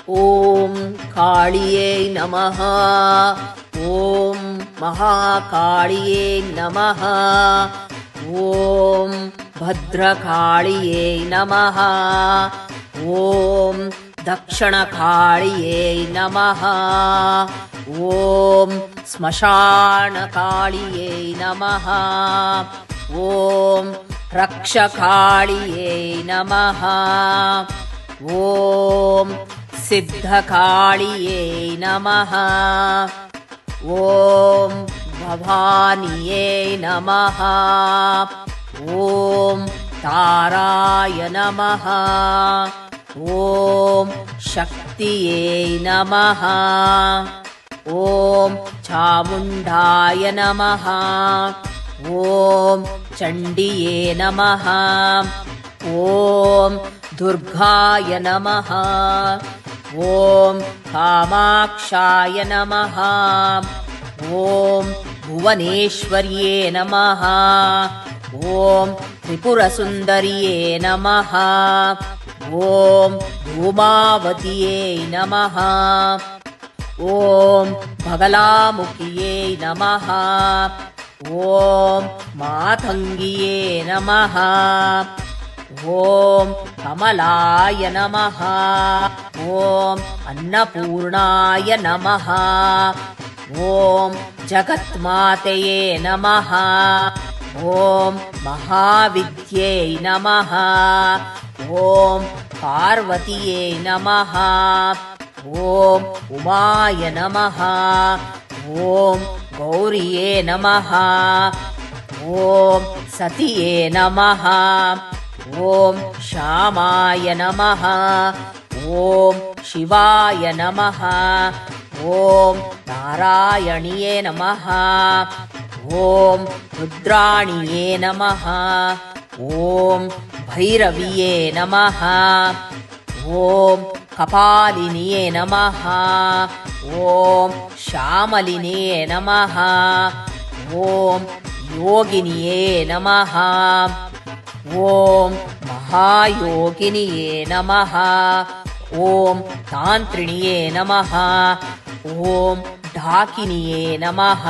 ಓಂ ಕಾಳಿಯೇ ನಮಃ. ಓಂ ಮಹಾಕಾಳಿಯೇ ನಮಃ. ಓಂ ಭದ್ರಕಾಳಿಯೇ ನಮಃ. ಓಂ ದಕ್ಷಿಣಕಾಳಿಯೇ ನಮಃ. ಓಂ ಸ್ಮಶಾನಕಾಳಿಯೇ ನಮಃ. ಓಂ ರಕ್ಷಕಾಳಿಯೇ ನಮಃ. ಓಂ ಸಿದ್ಧಕಾಳಿಯೇ ನಮಃ. ಓಂ ಭವಾನಿಯೇ ನಮಃ. ಓಂ ತಾರಾಯ ನಮಃ. ಓಂ ಶಕ್ತಿಯೇ ನಮಃ. ಓಂ ಚಾಮುಂಡಾಯ ನಮಃ. ಓಂ ಚಂಡಿಯೇ ನಮಃ. ಓಂ ದುರ್ಗಾಯ ನಮಃ. ಓಂ ಕಾಮಾಕ್ಷಾಯ ನಮಃ. ಓಂ ಭುವನೇಶ್ವರ್ಯೇ ನಮಃ. ಓಂ ತ್ರಿಪುರಸುಂದರಿಯೇ ನಮಃ. ಓಂ ಧೂಮಾವತಿಯೇ ನಮಃ. ಓಂ ಬಗಲಾಮುಖಿಯೇ ನಮಃ. ಓಂ ಮಾತಂಗಿಯೇ ನಮಃ. ಓಂ ಕಮಲಾಯ ನಮಃ. ಓಂ ಅನ್ನಪೂರ್ಣಾಯ ನಮಃ. ಓಂ ಜಗತ್ಮಾತೆಯೇ ನಮಃ. ಓಂ ಮಹಾವಿದ್ಯೇ ನಮಃ. ಓಂ ಪಾರ್ವತಿಯೇ ನಮಃ. ಓಂ ಉಮಾಯ ನಮಃ. ಓಂ ಗೌರಿಯೇ ನಮಃ. ಓಂ ಸತಿಯೇ ನಮಃ. ಓಂ ಶ್ಯಾಮಾಯ ನಮಃ. ಓಂ ಶಿವಾಯ ನಮಃ. ಓಂ ನಾರಾಯಣಿಯೇ ನಮಃ. ಓಂ ರುದ್ರಾಣಿಯೇ ನಮಃ. ಓಂ ಭೈರವಿಯೇ ನಮಃ. ಓಂ ಕಪಾಲಿನಿಯೇ ನಮಃ. ಓಂ ಶ್ಯಾಮಲಿನಿಯೇ ನಮಃ. ಓಂ ಯೋಗಿನಿಯೇ ನಮಃ. ಓಂ ಮಹಾಯೋಗಿನಿಯೇ ನಮಃ. ಓಂ ತಾಂತ್ರಿಣಿಯೇ ನಮಃ. ಓಂ ಢಾಕಿನಿಯೇ ನಮಃ.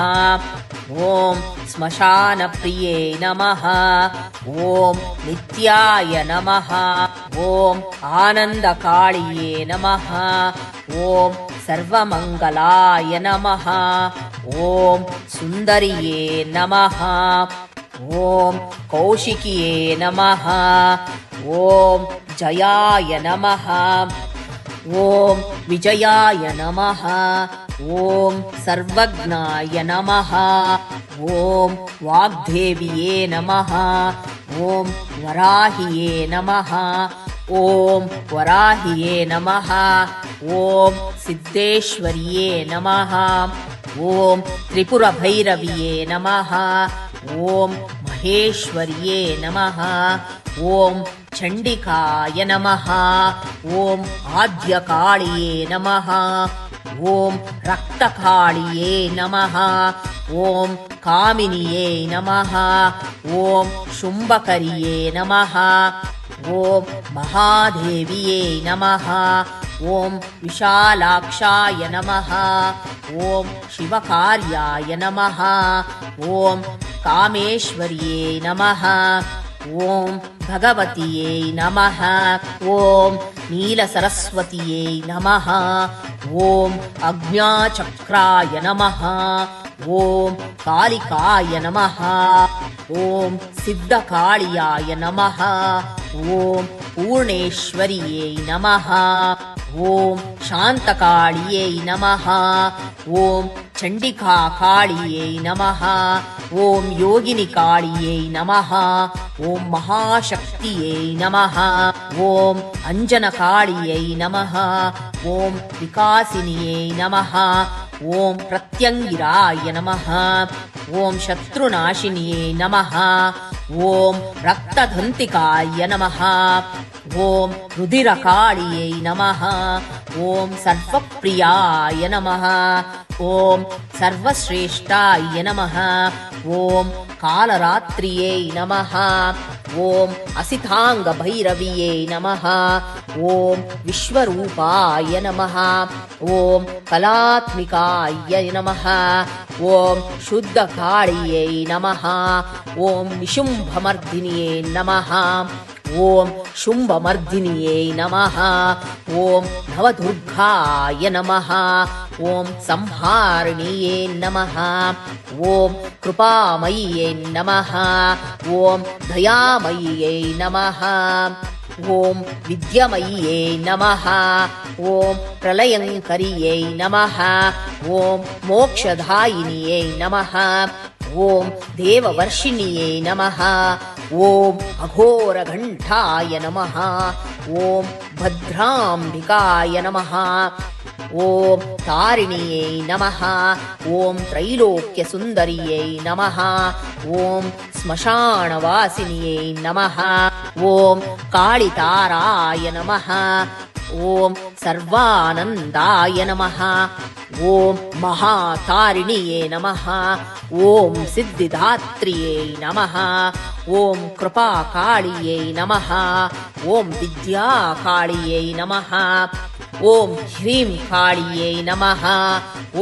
ಓಂ ಸ್ಮಶಾನಪ್ರಿಯೇ ನಮಃ. ಓಂ ನಿತ್ಯಾಯ ನಮಃ. ಓಂ ಆನಂದಕಾಳಿಯೇ ನಮಃ. ಓಂ ಸರ್ವಮಂಗಲಾಯ ನಮಃ. ಓಂ ಸುಂದರಿಯೇ ನಮಃ. ಓಂ ಕೌಶಿಕಿಯೇ ನಮಃ. ಓಂ ಜಯಾಯ ನಮಃ. ಓಂ ವಿಜಯಾಯ ನಮಃ. ಓಂ ಸರ್ವಜ್ಞಾಯ ನಮಃ. ಓಂ ವಾಗ್ದೇವಿಯೇ ನಮಃ. ಓಂ ವರಾಹಿಯೇ ನಮಃ. ಓಂ ವರಾಹಿಯೇ ನಮಃ. ಓಂ ಸಿದ್ದೇಶ್ವರಿಯೇ ನಮಃ. ಓಂ ತ್ರಿಪುರಭೈರವಿಯೇ ನಮಃ. ಓಂ ಮಹೇಶ್ವರಿಯೇ ನಮಃ. ಓಂ ಚಂಡಿಕಾಯ ನಮಃ. ಓಂ ಆದ್ಯಕಾಳಿಯೇ ನಮಃ. ಓಂ ರಕ್ತಕಾಳಿಯೇ ನಮಃ. ಓಂ ಕಾಮಿನಿಯೇ ನಮಃ. ಓಂ ಶುಂಭಕರಿಯೇ ನಮಃ. ಓಂ ಮಹಾದೇವಿಯೇ ನಮಃ. ಓಂ ವಿಶಾಲಾಕ್ಷಾಯ ನಮಃ. ಓಂ ಶಿವಕಾರ್ಯಾಯ ನಮಃ. ಓಂ ಕಾಮೇಶ್ವರಿಯೇ ನಮಃ. ಓಂ ಭಗವತಿಯೇ ನಮಃ. ಓಂ ನೀಲಸರಸ್ವತಿಯೇ ನಮಃ. ಓಂ ಅಜ್ಞಾಚಕ್ರಾಯ ನಮಃ. ಓಂ ಕಾಳಿಕಾಯ ನಮಃ. ಓಂ ಸಿದ್ಧಕಾಳಿಯಾಯ ನಮಃ. ಓಂ ಪೂರ್ಣೇಶ್ವರಿಯೇ ನಮಃ. ಓಂ ಶಾಂತಕಾಳಿಯೇ ನಮಃ. ಓಂ ಚಂಡಿಕಾ ಕಾಳಿಯೇ ನಮಃ. ಓಂ ಯೋಗಿನಿ ಕಾಳಿಯೇ ನಮಃ. ಓಂ ಮಹಾಶಕ್ತಿಯೇ ನಮಃ. ಓಂ ಅಂಜನ ಕಾಳಿಯೇ ನಮಃ. ಓಂ ವಿಕಾಸಿನಿಯೇ ನಮಃ. ಓಂ ಪ್ರತ್ಯಂಗಿರಾಯ ನಮಃ. ಓಂ ಶತ್ರುನಾಶಿನಿಯೇ ನಮಃ. ಓಂ ರಕ್ತದಂತಿಕಾಯ ನಮಃ. ಓಂ ರುಧಿರಕಾಳಿಯೇ ನಮಃ. ಓಂ ಸರ್ವಪ್ರಿಯಾಯ ನಮಃ. ಓಂ ಸರ್ವಶ್ರೇಷ್ಠಾಯ ನಮಃ. ಓಂ ಕಾಲರಾತ್ರಿಯೇ ನಮಃ. ॐ असिताङ्गभैरव्यै नमः ॐ विश्वरूपाय नमः ॐ कलात्मिकाय नमः ॐ शुद्धकाळ्यै नमः ॐ निशुम्भमर्दिन्यै नमः ॐ शुम्भमर्दिन्यै नमः ॐ नवदुर्गाय नमः ॐ संहारिण्यै नमः ॐ कृपामय्यै नमः ॐ दयामय्यै नमः ॐ विद्यामय्यै नमः ॐ प्रलयङ्कर्यै नमः ॐ मोक्षदायिन्यै नमः ॐ देववर्षिण्यै नमः ॐ अघोरघण्टाय नमः ॐ भद्राम्बिकाय नमः ॐ तारिण्यै नमः ॐ त्रैलोक्यसुन्दर्यै नमः ॐ श्मशानवासिन्यै नमः ॐ कालिताराय नमः ॐ सर्वानन्दाय नमः ॐ महातारिण्यै नमः ॐ सिद्धिदात्र्यै नमः ॐ कृपाकाळ्यै नमः ॐ विद्याकाळ्यै नमः ॐ ह्रीं काळ्यै नमः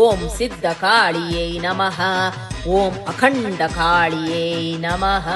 ॐ सिद्धकाळ्यै नमः ॐ अखण्डकाळ्यै नमः।